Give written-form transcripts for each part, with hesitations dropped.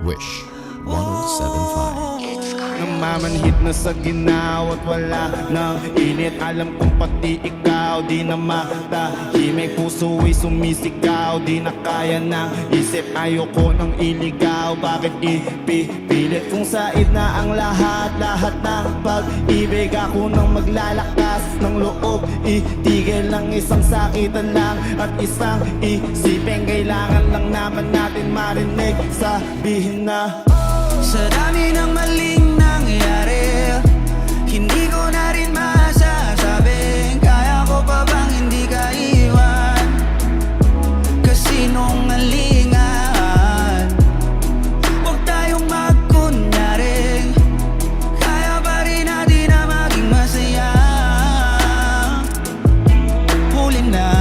Wish 107.5. Namamanhid na sa ginaw at wala nang init. Alam kong pati ikaw di na matahimik. Puso ay sumisigaw, di na kaya ng isip. Ayoko nang iligaw, bakit ipipilit? Kung said na ang lahat ng pag-ibig. Ako nang maglalakas ng loob, itigil ng isang sakitan lang at isang isipin. Kailangan lang naman natin marinig, sabihin na sa dami ng maling nangyari, hindi ko na rin masasabing kaya ko pa bang hindi ka iwan. Kasinungalingan, huwag tayong magkunyaring kaya pa rin natin na maging masaya. Huli na,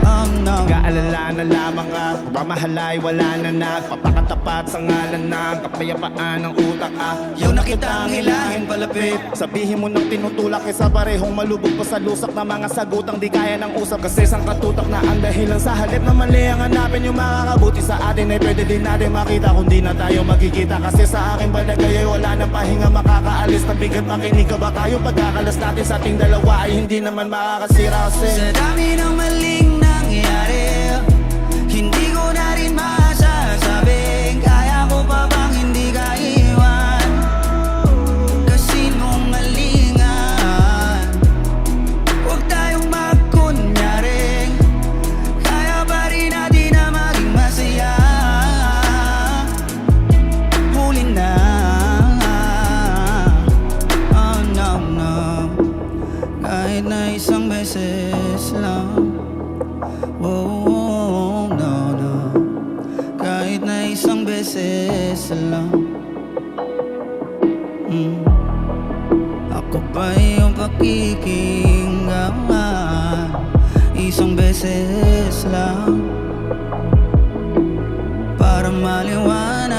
oh no. Kaalala na lamang at pamahalay wala na nagpapakatapat sa ngalan ng kapayapaan ng utak. Ayaw na kitang hilahin palapit. Sabihin mo nang tinutulak isa parehong malubog pa sa lusak na mga sagutang di kaya ng usap. Kasi isang katutak na ang dahilan sa halip na mali ang hanapin. Yung makakabuti sa atin ay pwede din natin makita kung di na tayo magkikita. Kasi sa akin balagay ay wala nang pahinga makakaalis na bigat. Makinig ka ba tayo pagkakalas natin sa ating dalawa ay hindi naman makakasira. Kasi sa dami ng maling nangyari, hindi ko na rin masasabing kaya ko pa bang hindi ka iwan. Kasinungalingan, huwag tayong magkunyaring kaya pa rin natin na maging masaya. Huli na, oh no no. Kahit na isang beses lang, oh no no. Kahit na isang beses lang, ako ba yung pakikinggan? Isang beses lang para maliwanag.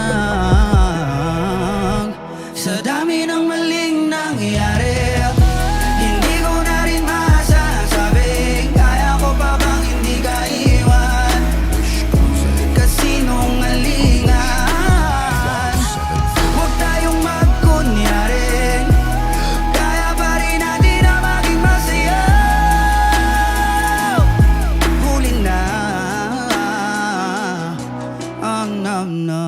Sa dami ng maling nangyari, hindi ko na rin masasabing kaya ko pa bang hindi ka iwan. Kasinungalingan, huwag tayong magkunyaring kaya pa rin natin na maging masaya. Huli na, oh no no.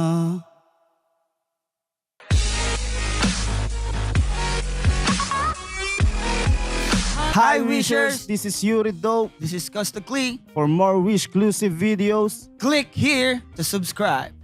Hi Wishers, this is Yuri Dope. This is Costa Clee. For more Wish-clusive videos, Click here to subscribe.